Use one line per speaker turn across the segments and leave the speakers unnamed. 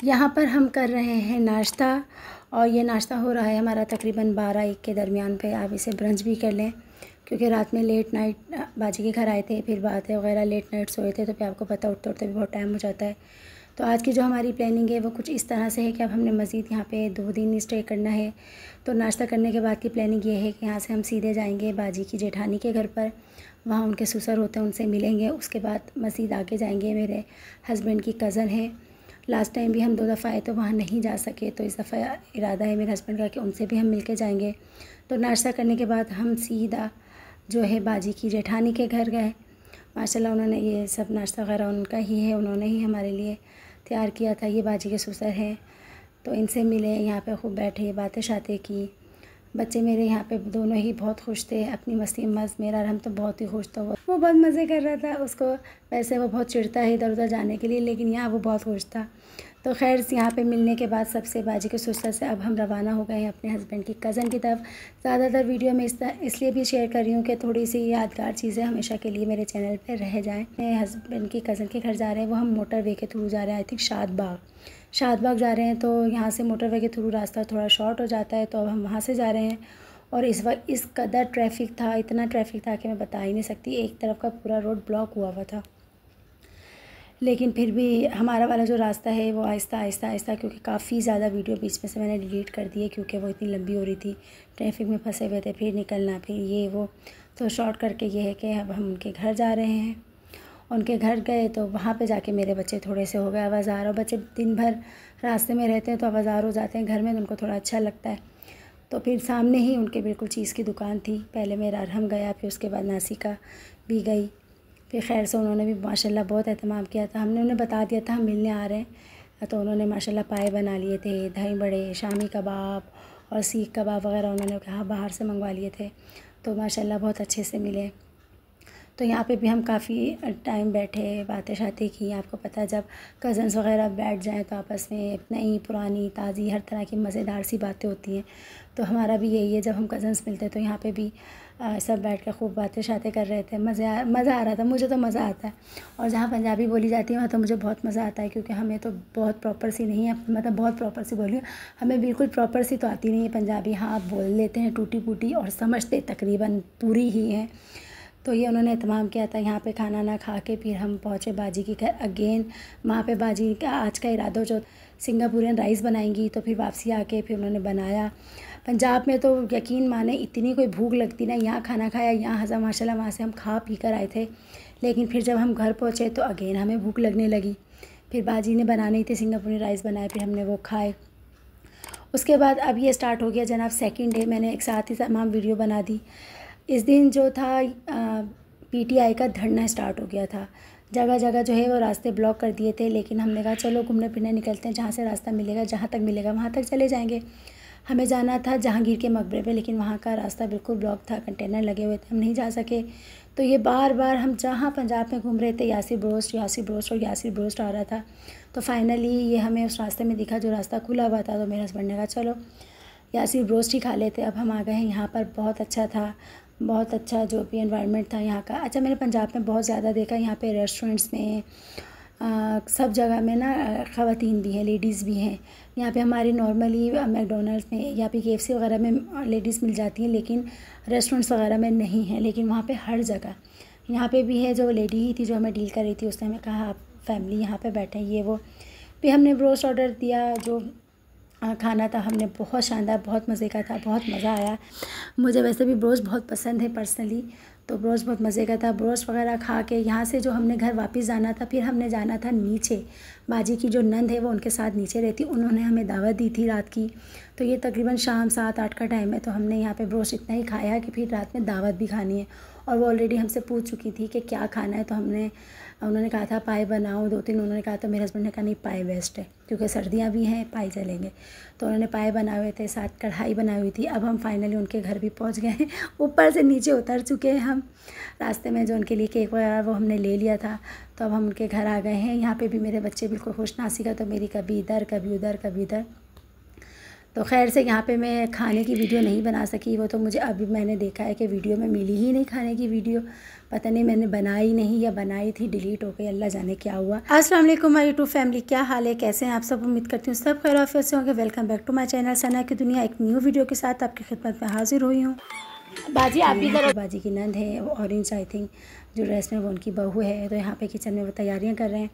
यहाँ पर हम कर रहे हैं नाश्ता और ये नाश्ता हो रहा है हमारा तकरीबन 12-1 के दरमियान पे। आप इसे ब्रंच भी कर लें क्योंकि रात में लेट नाइट बाजी के घर आए थे, फिर बातें वगैरह लेट नाइट सोए थे, तो फिर आपको पता उठते उठते भी बहुत टाइम हो जाता है। तो आज की जो हमारी प्लानिंग है वो कुछ इस तरह से है कि अब हमने मज़ीद यहाँ पे 2 दिन स्टे करना है। तो नाश्ता करने के बाद की प्लानिंग ये है कि यहाँ से हम सीधे जाएंगे बाजी की जेठानी के घर पर, वहाँ उनके ससुर होते हैं उनसे मिलेंगे। उसके बाद मज़ीद आगे जाएंगे, मेरे हस्बैंड की कज़न है, लास्ट टाइम भी हम 2 दफ़ा आए तो वहाँ नहीं जा सके, तो इस दफ़ा इरादा है मेरे हस्बैंड का कि उनसे भी हम मिल के जाएंगे। तो नाश्ता करने के बाद हम सीधा जो है बाजी की जेठानी के घर गए। माशाल्लाह उन्होंने ये सब नाश्ता वगैरह उनका ही है, उन्होंने ही हमारे लिए तैयार किया था। ये बाजी के ससुर हैं, तो इनसे मिले, यहाँ पे खूब बैठे, बातें शातें की। बच्चे मेरे यहाँ पे दोनों ही बहुत खुश थे, अपनी मस्ती मस्त। मेरा रहम तो बहुत ही खुश था, वो बहुत मज़े कर रहा था। उसको वैसे वो बहुत चिढ़ता है इधर उधर जाने के लिए, लेकिन यहाँ वो बहुत खुश था। तो खैर यहाँ पे मिलने के बाद सबसे बाजी के ससुर से अब हम रवाना हो गए हैं अपने हस्बैंड की कज़न की तरफ। ज़्यादातर वीडियो में इसलिए भी शेयर कर रही हूँ कि थोड़ी सी यादगार चीज़ें हमेशा के लिए मेरे चैनल पर रह जाएँ। मेरे हस्बैंड की कज़न के घर जा रहे हैं, वो हम मोटर वे के थ्रू जा रहे हैं, आई थिंक शादबाग जा रहे हैं। तो यहाँ से मोटरवे के थ्रू रास्ता थोड़ा शॉर्ट हो जाता है, तो अब हम वहाँ से जा रहे हैं। और इस वक्त इस कदर ट्रैफिक था, इतना ट्रैफिक था कि मैं बता ही नहीं सकती। एक तरफ का पूरा रोड ब्लॉक हुआ था, लेकिन फिर भी हमारा वाला जो रास्ता है वो आहिस्ता आहिस्ता आहिस्ता, क्योंकि काफ़ी ज़्यादा वीडियो बीच में से मैंने डिलीट कर दी है क्योंकि वो इतनी लंबी हो रही थी, ट्रैफिक में फंसे हुए थे, फिर निकलना, फिर ये वो। तो शॉर्ट करके ये है कि अब हम उनके घर जा रहे हैं। उनके घर गए तो वहाँ पे जाके मेरे बच्चे थोड़े से हो गए आवाज़ार, और बच्चे दिन भर रास्ते में रहते हैं तो आवाज़ार हो जाते हैं घर में, तो उनको थोड़ा अच्छा लगता है। तो फिर सामने ही उनके बिल्कुल चीज़ की दुकान थी, पहले मेरा अरहम गया, फिर उसके बाद नासिका भी गई। फिर खैर से उन्होंने भी माशाल्लाह बहुत एहतमाम किया था। हमने उन्हें बता दिया था हम मिलने आ रहे हैं, तो उन्होंने माशाल्लाह पाए बना लिए थे, दही बड़े, शामी कबाब और सीख कबाब वगैरह उन्होंने कहा बाहर से मंगवा लिए थे। तो माशाल्लाह बहुत अच्छे से मिले। तो यहाँ पे भी हम काफ़ी टाइम बैठे, बातें शातें की। आपको पता है जब कज़न्स वगैरह बैठ जाएं तो आपस में नई पुरानी ताज़ी हर तरह की मज़ेदार सी बातें होती हैं। तो हमारा भी यही है, जब हम कज़न्स मिलते हैं तो यहाँ पे भी सब बैठ कर खूब बातें शातें कर रहे थे। मज़ा आ रहा था, मुझे तो मज़ा आता है। और जहाँ पंजाबी बोली जाती है वहाँ तो मुझे बहुत मज़ा आता है, क्योंकि हमें तो बहुत प्रॉपर सी नहीं है, मतलब बहुत प्रॉपर सी बोली, हमें बिल्कुल प्रॉपर सी तो आती नहीं है पंजाबी। हाँ, आप बोल लेते हैं टूटी फूटी और समझते तकरीबन पूरी ही हैं। तो ये उन्होंने एहतमाम किया था। यहाँ पे खाना ना खा के फिर हम पहुँचे बाजी के घर अगेन। वहाँ पे बाजी का आज का इरादा जो सिंगापुरियन राइस बनाएंगी, तो फिर वापसी आके फिर उन्होंने बनाया। पंजाब में तो यकीन माने इतनी कोई भूख लगती ना, यहाँ खाना खाया, यहाँ हज़म माशाल्लाह, वहाँ से हम खा पी कर आए थे। लेकिन फिर जब हम घर पहुँचे तो अगेन हमें भूख लगने लगी। फिर बाजी ने बनाने ही थे सिंगापुरियन राइस बनाए, फिर हमने वो खाए। उसके बाद अब ये स्टार्ट हो गया जनाब सेकंड डे। मैंने एक साथ ही तमाम वीडियो बना दी। इस दिन जो था पीटीआई का धरना स्टार्ट हो गया था। जगह जगह जो है वो रास्ते ब्लॉक कर दिए थे, लेकिन हमने कहा चलो घूमने फिरने निकलते हैं, जहाँ से रास्ता मिलेगा, जहाँ तक मिलेगा वहाँ तक चले जाएंगे। हमें जाना था जहांगीर के मकबरे पे, लेकिन वहाँ का रास्ता बिल्कुल ब्लॉक था, कंटेनर लगे हुए थे, हम नहीं जा सके। तो ये बार बार हम जहाँ पंजाब में घूम रहे थे यासिर ब्रोस्ट और यासिर ब्रोस्ट आ रहा था। तो फाइनली ये हमें उस रास्ते में दिखा जो रास्ता खुला हुआ था। तो मेरे हस्बैंड ने कहा चलो यासिर ब्रोस्ट ही खा लेते। अब हम आ गए हैं यहाँ पर, बहुत अच्छा था, बहुत अच्छा जो भी एनवायरनमेंट था यहाँ का। अच्छा, मैंने पंजाब में बहुत ज़्यादा देखा, यहाँ पे रेस्टोरेंट्स में सब जगह में ना ख़वातीन भी हैं, लेडीज़ भी हैं। यहाँ पे हमारी नॉर्मली मैकडोनल्ड्स में या फिर केएफसी वगैरह में लेडीज़ मिल जाती हैं, लेकिन रेस्टोरेंट्स वगैरह में नहीं है। लेकिन वहाँ पे हर जगह यहाँ पे भी है। जो लेडी ही थी जो हमें डील कर रही थी, उसने हमें कहा आप फैमिली यहाँ पे बैठे हैं, ये वो। फिर हमने ब्रोस्ट ऑर्डर दिया। जो खाना था हमने बहुत शानदार, बहुत मज़े का था, बहुत मज़ा आया। मुझे वैसे भी ब्रोस्ट बहुत पसंद है पर्सनली, तो ब्रोस्ट बहुत मज़े का था। ब्रोस्ट वगैरह खा के यहाँ से जो हमने घर वापस जाना था, फिर हमने जाना था नीचे। बाजी की जो नंद है वो उनके साथ नीचे रहती, उन्होंने हमें दावत दी थी रात की। तो ये तकरीबन शाम 7-8 का टाइम है। तो हमने यहाँ पे ब्रोस्ट इतना ही खाया कि फिर रात में दावत भी खानी है, और वो ऑलरेडी हमसे पूछ चुकी थी कि क्या खाना है। तो उन्होंने कहा था पाए बनाओ 2-3 उन्होंने कहा। तो मेरे हस्बैंड ने कहा नहीं, पाए बेस्ट है, क्योंकि सर्दियाँ भी हैं, पाए चलेंगे। तो उन्होंने पाए बनाए हुए थे, साथ कढ़ाई बनाई हुई थी। अब हम फाइनली उनके घर भी पहुंच गए हैं, ऊपर से नीचे उतर चुके हैं हम। रास्ते में जो उनके लिए केक वगैरह वो हमने ले लिया था। तो अब हम उनके घर आ गए हैं। यहाँ पे भी मेरे बच्चे बिल्कुल खुश। नासिका तो मेरी कभी इधर कभी उधर कभी इधर। तो खैर से यहाँ पे मैं खाने की वीडियो नहीं बना सकी, वो तो मुझे अभी मैंने देखा है कि वीडियो में मिली ही नहीं खाने की वीडियो। पता नहीं मैंने बनाई नहीं या बनाई थी डिलीट हो गई, अल्लाह जाने क्या हुआ। अस्सलाम वालेकुम माय यूट्यूब फैमिली, क्या हाल है, कैसे हैं आप सब। उम्मीद करती हूँ सब खैर आफियत से होंगे। Welcome back to my channel Sana की दुनिया। एक न्यू वीडियो के साथ आपकी खिदमत में हाजिर हुई हूँ। बाजी आप भी इधर, बाजी की नंद है ऑरेंज आई थिंक जो ड्रेस में वो उनकी बहू है, तो यहाँ पे किचन में वो तैयारियाँ कर रहे हैं।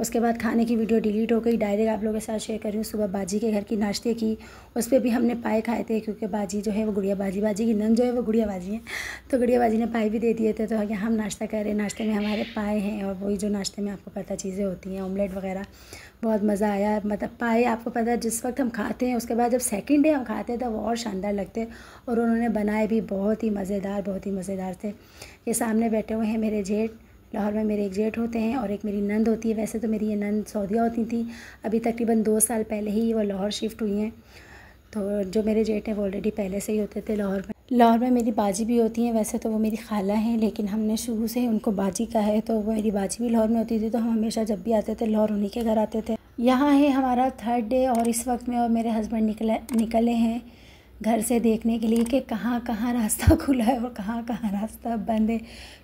उसके बाद खाने की वीडियो डिलीट हो गई, डायरेक्ट आप लोगों के साथ शेयर कर रही हूँ। सुबह बाजी के घर की नाश्ते की, उस पर भी हमने पाए खाए थे, क्योंकि बाजी जो है वो गुड़िया बाजी की नंद जो है वो गुड़िया बाजी है, तो गुड़िया बाजी ने पाए भी दे दिए थे। तो यहाँ हम नाश्ता कर रहे हैं, नाश्ते में हमारे पाए हैं और वही जो नाश्ते में आपको पता चीज़ें होती हैं, ऑमलेट वगैरह। बहुत मज़ा आया, मतलब पाए आपको पता है जिस वक्त हम खाते हैं उसके बाद जब सेकंड डे हम खाते हैं तो वो और शानदार लगते हैं। और उन्होंने बनाए भी बहुत ही मज़ेदार थे। ये सामने बैठे हुए हैं मेरे जेठ, लाहौर में मेरे एक जेठ होते हैं और एक मेरी नंद होती है। वैसे तो मेरी ये नंद सऊदीया होती थी, अभी तकरीबन 2 साल पहले ही वो लाहौर शिफ्ट हुई हैं। तो जो मेरे जेठ हैं वो ऑलरेडी पहले से ही होते थे लाहौर में। लाहौर में मेरी बाजी भी होती हैं, वैसे तो वो मेरी खाला हैं, लेकिन हमने शुरू से उनको बाजी कहा है। तो वो मेरी बाजी भी लाहौर में होती थी, तो हम हमेशा जब भी आते थे लाहौर उन्हीं के घर आते थे। यहाँ है हमारा 3rd डे और इस वक्त में और मेरे हस्बैंड निकले हैं घर से देखने के लिए कि कहाँ कहाँ रास्ता खुला है और कहाँ कहाँ रास्ता बंद है,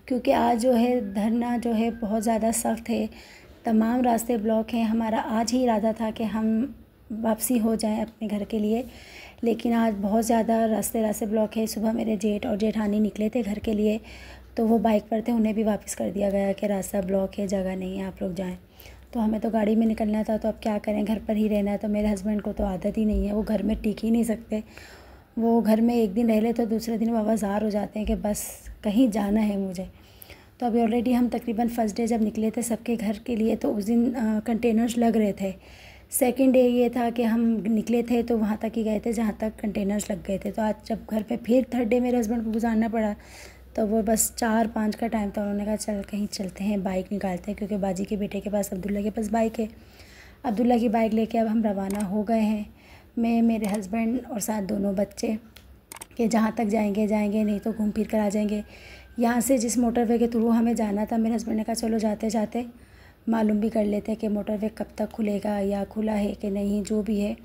क्योंकि आज जो है धरना जो है बहुत ज़्यादा सख्त है, तमाम रास्ते ब्लॉक हैं। हमारा आज ही इरादा था कि हम वापसी हो जाएं अपने घर के लिए, लेकिन आज बहुत ज़्यादा रास्ते ब्लॉक है। सुबह मेरे जेठ और जेठानी निकले थे घर के लिए, तो वो बाइक पर थे, उन्हें भी वापस कर दिया गया कि रास्ता ब्लॉक है, जगह नहीं है, आप लोग जाएँ। तो हमें तो गाड़ी में निकलना था, तो अब क्या करें, घर पर ही रहना है। तो मेरे हस्बैंड को तो आदत ही नहीं है, वो घर में टिक ही नहीं सकते। वो घर में एक दिन रह ले तो दूसरे दिन वो आवाज़ार हो जाते हैं कि बस कहीं जाना है मुझे। तो अभी ऑलरेडी हम तकरीबन 1st डे जब निकले थे सबके घर के लिए, तो उस दिन कंटेनर्स लग रहे थे। 2nd डे ये था कि हम निकले थे तो वहाँ तक ही गए थे जहाँ तक कंटेनर्स लग गए थे। तो आज जब घर पे फिर 3rd डे मेरे हस्बैंड को गुजारना पड़ा, तो वो बस 4-5 का टाइम था, उन्होंने कहा चल कहीं चलते हैं, बाइक निकालते हैं, क्योंकि बाजी के बेटे के पास अब्दुल्ला के पास बाइक है। अब्दुल्ला की बाइक लेके अब हम रवाना हो गए हैं, मैं, मेरे हस्बैंड और साथ दोनों बच्चे, कि जहाँ तक जाएंगे नहीं तो घूम फिर कर आ जाएंगे। यहाँ से जिस मोटरवे के थ्रू हमें जाना था, मेरे हस्बैंड ने कहा चलो जाते जाते मालूम भी कर लेते हैं कि मोटरवे कब तक खुलेगा या खुला है कि नहीं, जो भी है।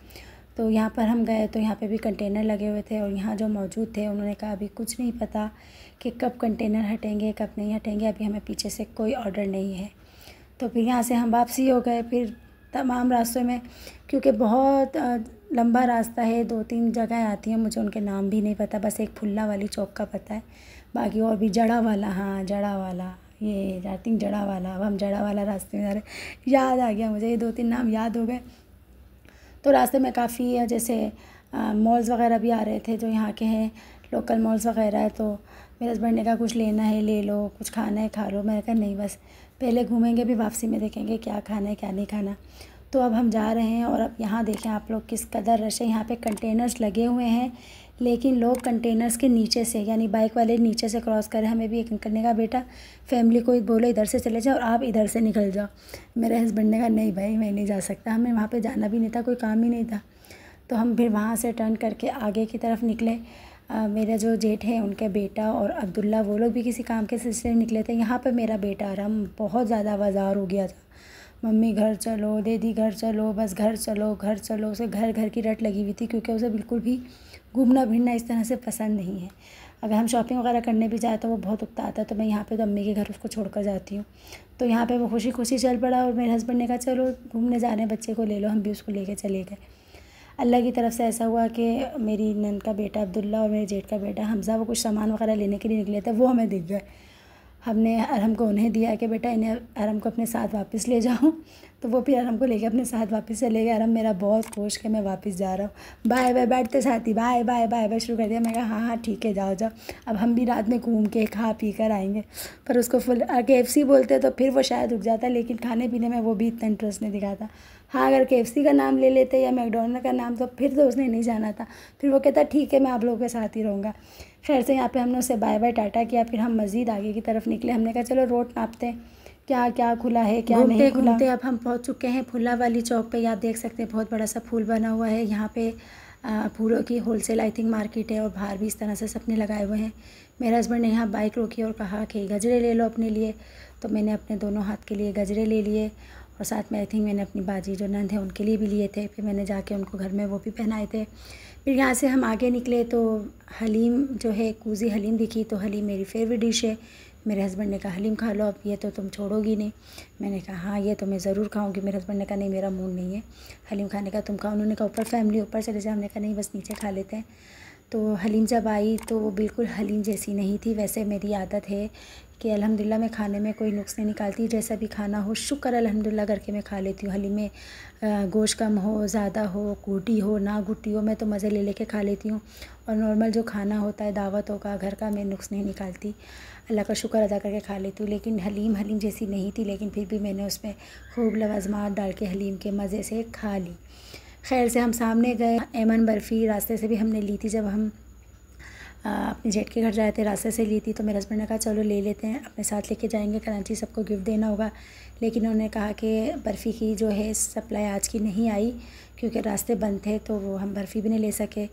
तो यहाँ पर हम गए तो यहाँ पे भी कंटेनर लगे हुए थे, और यहाँ जो मौजूद थे उन्होंने कहा अभी कुछ नहीं पता कि कब कंटेनर हटेंगे कब नहीं हटेंगे, अभी हमें पीछे से कोई ऑर्डर नहीं है। तो फिर यहाँ से हम वापसी हो गए। फिर तमाम रास्तों में, क्योंकि बहुत लंबा रास्ता है, 2-3 जगह आती हैं, मुझे उनके नाम भी नहीं पता, बस एक फुल्ला वाली चौक का पता है, बाकी और भी जड़ा वाला, हाँ जड़ा वाला, ये आई थिंक जड़ा वाला। अब हम जड़ा वाला रास्ते में जा रहे, याद आ गया मुझे, ये 2-3 नाम याद हो गए। तो रास्ते में काफ़ी जैसे मॉल्स वगैरह भी आ रहे थे जो यहाँ के हैं, लोकल मॉल्स वगैरह है। तो मेरे हस्बैंड ने कहा कुछ लेना है ले लो, कुछ खाना है खा लो। मैंने कहा नहीं, बस पहले घूमेंगे, भी वापसी में देखेंगे क्या खाना है क्या नहीं खाना। तो अब हम जा रहे हैं, और अब यहाँ देखें आप लोग किस कदर रश है। यहाँ पे कंटेनर्स लगे हुए हैं, लेकिन लोग कंटेनर्स के नीचे से, यानी बाइक वाले नीचे से क्रॉस करें। हमें भी एक अंकल ने कहा बेटा फैमिली को बोलो इधर से चले जाओ और आप इधर से निकल जाओ। मेरे हस्बैंड ने कहा नहीं भाई मैं नहीं जा सकता, हमें वहाँ पर जाना भी नहीं था, कोई काम ही नहीं था। तो हम फिर वहाँ से टर्न करके आगे की तरफ निकले। मेरा जो जेठ है उनके बेटा और अब्दुल्ला, वो लोग भी किसी काम के सिलसिले में निकले थे। यहाँ पे मेरा बेटा आराम बहुत ज़्यादा आवाज़ार हो गया था, मम्मी घर चलो, दीदी घर चलो, बस घर चलो घर चलो। उसे घर की रट लगी हुई थी, क्योंकि उसे बिल्कुल भी घूमना फिरना इस तरह से पसंद नहीं है। अगर हम शॉपिंग वगैरह करने भी जाए तो वो बहुत उकताता है, तो मैं यहाँ पे तो अम्मी के घर उसको छोड़ कर जाती हूँ। तो यहाँ पे वो खुशी खुशी चल पड़ा, और मेरे हस्बैंड ने कहा चलो घूमने जा रहे हैं, बच्चे को ले लो, हम भी उसको लेके चले गए। अल्लाह की तरफ से ऐसा हुआ कि मेरी नंद का बेटा अब्दुल्ला और मेरे जेठ का बेटा हमज़ा, वो कुछ सामान वगैरह लेने के लिए निकले थे, वो हमें दिख गए। हमने अरहम को उन्हें दिया कि बेटा इन्हें, अरहम को अपने साथ वापस ले जाओ। तो वो फिर अरहम को लेके अपने साथ वापस चले गए। अरहम मेरा बहुत खुश कि मैं वापस जा रहा हूँ, बाय बाय बैठते साथी, बाय बाय बाय बाय शुरू कर दिया। मैं कहा हाँ ठीक है जाओ जाओ, अब हम भी रात में घूम के खा पी कर आएँगे। पर उसको फुल KFC बोलते तो फिर वो शायद रुक जाता, लेकिन खाने पीने में वो भी इतना इंटरेस्ट नहीं दिखाता। हाँ अगर KFC का नाम ले लेते या मैकडोनल्ड का नाम, तो फिर तो उसने नहीं जाना था, फिर वो कहता ठीक है मैं आप लोगों के साथ ही रहूँगा। खैर से यहाँ पे हमने उससे बाय बाय टाटा किया, फिर हम मज़ीद आगे की तरफ निकले। हमने कहा चलो रोड नापते हैं क्या क्या खुला है क्या नहीं खुला। घूमते अब हम पहुँच चुके हैं फुल्ला वाली चौक पे। आप देख सकते हैं बहुत बड़ा सा फूल बना हुआ है यहाँ पे, फूलों की होलसेल आई थिंक मार्केट है, और बाहर भी इस तरह से सबने लगाए हुए हैं। मेरे हस्बैंड ने यहाँ बाइक रोकी और कहा कि गजरे ले लो अपने लिए, तो मैंने अपने दोनों हाथ के लिए गजरे ले लिए। और साथ में आई थिंक मैंने अपनी बाजी जो नंद है उनके लिए भी लिए थे। फिर मैंने जाके उनको घर में वो भी पहनाए थे। फिर यहाँ से हम आगे निकले तो हलीम जो है कूज़ी हलीम दिखी, तो हलीम मेरी फेवरेट डिश है। मेरे हस्बैंड ने कहा हलीम खा लो, अब ये तो तुम छोड़ोगी नहीं। मैंने कहा हाँ ये तो मैं ज़रूर खाऊंगी। मेरे हस्बैंड ने कहा नहीं मेरा मूड नहीं है हलीम खाने का, तुम खाओ। उन्होंने कहा ऊपर फैमिली ऊपर चले जाओ, हमने कहा नहीं बस नीचे खा लेते हैं। तो हलीम जब आई तो वो बिल्कुल हलीम जैसी नहीं थी। वैसे मेरी आदत है कि अल्हम्दुलिल्लाह मैं खाने में कोई नुक्स नहीं निकालती, जैसा भी खाना हो शुक्र अल्हम्दुलिल्लाह करके मैं खा लेती हूँ। हलीम में गोश्त कम हो ज़्यादा हो, घुटी हो ना घुटी हो, मैं तो मज़े ले लेके खा लेती हूँ। और नॉर्मल जो खाना होता है दावतों का घर का, मैं नुक्स नहीं निकालती, अल्लाह का शुक्र अदा करके खा लेती हूँ। लेकिन हलीम जैसी नहीं थी, लेकिन फिर भी मैंने उसमें खूब लवाज़मात डाल के हलीम के मज़े से खा ली। खैर से हम सामने गए। एमन बर्फ़ी रास्ते से भी हमने ली थी, जब हम अपने जेठ के घर जाए थे रास्ते से ली थी। तो मेरे हस्बैंड ने कहा चलो ले लेते हैं, अपने साथ लेके जाएंगे, कराची सबको गिफ्ट देना होगा। लेकिन उन्होंने कहा कि बर्फ़ी की जो है सप्लाई आज की नहीं आई क्योंकि रास्ते बंद थे, तो वो हम बर्फ़ी भी नहीं ले सके।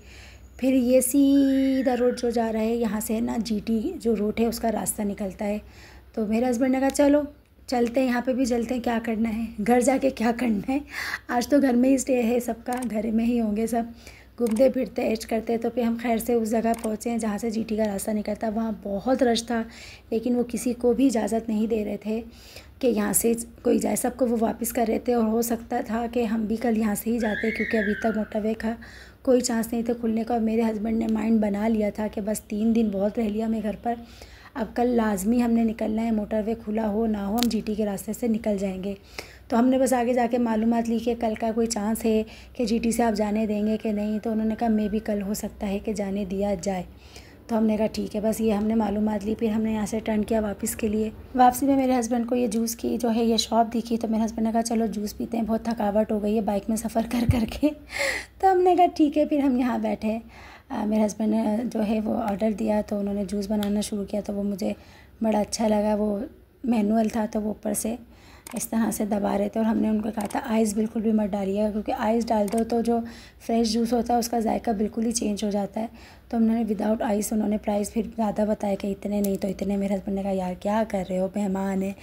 फिर ये सीधा रोड जो जा रहा है यहाँ से ना GT जो रोड है उसका रास्ता निकलता है। तो मेरे हस्बैंड ने कहा चलो चलते हैं, यहाँ पे भी चलते हैं, क्या करना है घर जाके क्या करना है, आज तो घर में ही स्टे है सबका, घर में ही होंगे सब, घूमते फिरते ऐश करते। तो फिर हम खैर से उस जगह पहुँचे हैं जहाँ से GT का रास्ता निकलता। वहाँ बहुत रश था, लेकिन वो किसी को भी इजाज़त नहीं दे रहे थे कि यहाँ से कोई जाए, सबको वो वापस कर रहे थे। और हो सकता था कि हम भी कल यहाँ से ही जाते क्योंकि अभी तक मोटरवे का कोई चांस नहीं था खुलने का। और मेरे हस्बैंड ने माइंड बना लिया था कि बस 3 दिन बहुत रह लिया मैं घर पर, अब कल लाजमी हमने निकलना है, मोटरवे खुला हो ना हो हम GT के रास्ते से निकल जाएंगे। तो हमने बस आगे जाके मालूमात ली कि कल का कोई चांस है कि GT से आप जाने देंगे कि नहीं। तो उन्होंने कहा मे भी कल हो सकता है कि जाने दिया जाए। तो हमने कहा ठीक है, बस ये हमने मालूमात ली। फिर हमने यहाँ से टर्न किया वापस के लिए। वापसी में मेरे हस्बैंड को ये जूस की जो है ये शॉप दिखी, तो मेरे हस्बैंड ने कहा चलो जूस पीते हैं, बहुत थकावट हो गई है बाइक में सफ़र कर करके। तो हमने कहा ठीक है, फिर हम यहाँ बैठे। मेरे हस्बैंड ने जो है वो ऑर्डर दिया, तो उन्होंने जूस बनाना शुरू किया। तो वो मुझे बड़ा अच्छा लगा, वो मैनुअल था तो वो ऊपर से इस तरह से दबा रहे थे। और हमने उनको कहा था आइस बिल्कुल भी मत डालिएगा क्योंकि आइस डाल दो तो जो फ्रेश जूस होता है उसका जायका बिल्कुल ही चेंज हो जाता है। तो उन्होंने विदाउट आइस, उन्होंने प्राइस फिर ज़्यादा बताया कि इतने नहीं तो इतने। मेरे हस्बैंड ने कहा यार क्या कर रहे हो, मेहमान है,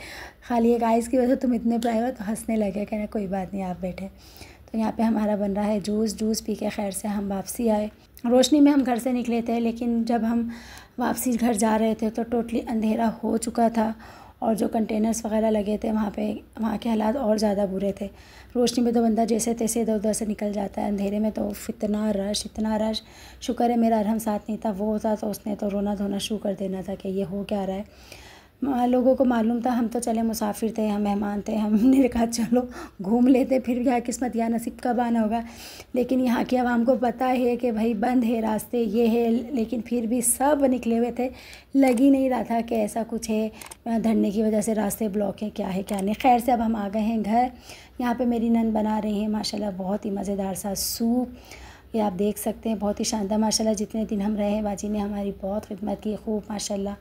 खाली एक आइस की वजह से तुम इतने प्राइस हो। तो हंसने लगे, कहना कोई बात नहीं आप बैठे। तो यहाँ पे हमारा बन रहा है जूस पी के खैर से हम वापसी आए। रोशनी में हम घर से निकले थे, लेकिन जब हम वापसी घर जा रहे थे तो टोटली अंधेरा हो चुका था और जो कंटेनर्स वगैरह लगे थे वहाँ के हालात और ज़्यादा बुरे थे। रोशनी में तो बंदा जैसे तैसे इधर उधर से निकल जाता है, अंधेरे में तो इतना रश। शुक्र है मेरा अरहम साथ नहीं था, वो होता तो उसने तो रोना धोना शुरू कर देना था कि ये हो क्या रहा है। लोगों को मालूम था, हम तो चले मुसाफिर थे, हम मेहमान थे, हमने कहा चलो घूम लेते, फिर क्या किस्मत या नसीब कब आना होगा। लेकिन यहाँ की आवाम को पता है कि भाई बंद है रास्ते, ये है, लेकिन फिर भी सब निकले हुए थे। लग ही नहीं रहा था कि ऐसा कुछ है धरने की वजह से रास्ते ब्लॉक हैं, क्या है क्या नहीं। खैर से अब हम आ गए हैं घर। यहाँ पे मेरी नंद बना रही हैं माशाल्लाह बहुत ही मज़ेदार सा सूप, ये आप देख सकते हैं, बहुत ही शानदार माशाल्लाह। जितने दिन हम रहे बाजी ने हमारी बहुत खिदमत की, खूब माशाल्लाह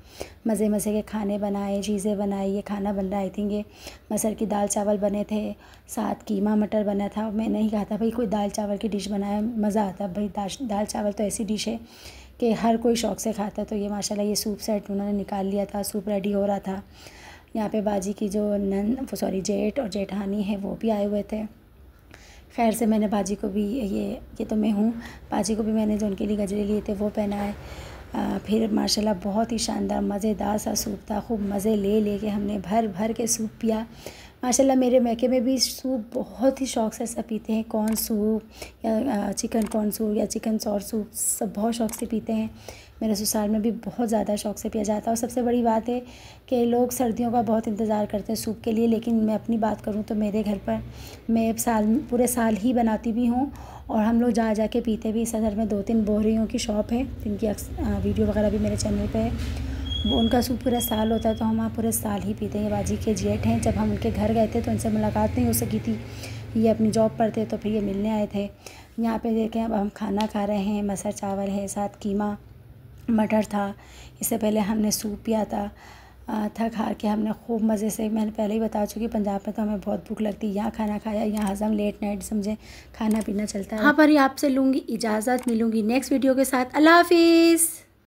मज़े के खाने बनाए, चीज़ें बनाई। ये खाना बन रहा, आई थिंक ये मसर की दाल चावल बने थे, साथ कीमा मटर बना था। मैं नहीं कहा था भाई कोई दाल चावल की डिश बनाया मज़ा आता, भाई दाल चावल तो ऐसी डिश है कि हर कोई शौक़ से खाता है। तो ये माशाल्लाह ये सूप सेट उन्होंने निकाल लिया था, सूप रेडी हो रहा था। यहाँ पे बाजी की जो जेठ और जेठानी है वो भी आए हुए थे। खैर से मैंने बाजी को भी ये तो मैं हूँ, बाजी को भी मैंने जो उनके लिए गजरे लिए थे वो पहनाए। फिर माशाल्लाह बहुत ही शानदार मज़ेदार सा सूप था, खूब मज़े ले के हमने भर के सूप पिया। माशाल्लाह मेरे मैके में भी सूप बहुत ही शौक़ से सब पीते हैं, कॉर्न सूप या चिकन कॉर्न सूप या चिकन सॉर सूप सब बहुत शौक़ से पीते हैं। मेरे ससुराल में भी बहुत ज़्यादा शौक़ से पिया जाता है। और सबसे बड़ी बात है कि लोग सर्दियों का बहुत इंतज़ार करते हैं सूप के लिए, लेकिन मैं अपनी बात करूं तो मेरे घर पर मैं पूरे साल ही बनाती भी हूं और हम लोग जा के पीते भी। इस घर में 2-3 बोहरियों की शॉप है जिनकी वीडियो वगैरह भी मेरे चैनल पे है, वो उनका सूप पूरा साल होता है तो हम वहाँ पूरे साल ही पीते हैं। बाजी के जेठ हैं, जब हम उनके घर गए थे तो उनसे मुलाकात नहीं हो सकी थी, ये अपनी जॉब पर थे, तो फिर ये मिलने आए थे। यहाँ पे देखें अब हम खाना खा रहे हैं, मसर चावल है, साथ कीमा मटर था। इससे पहले हमने सूप पिया था खा के हमने खूब मज़े से। मैंने पहले ही बता चुकी पंजाब में तो हमें बहुत भूख लगती है, यहाँ खाना खाया, यहाँ हज़म लेट नाइट समझे खाना पीना चलता है। हाँ पर आपसे लूँगी इजाज़त, मिलूँगी नेक्स्ट वीडियो के साथ। अल्लाह हाफिज़।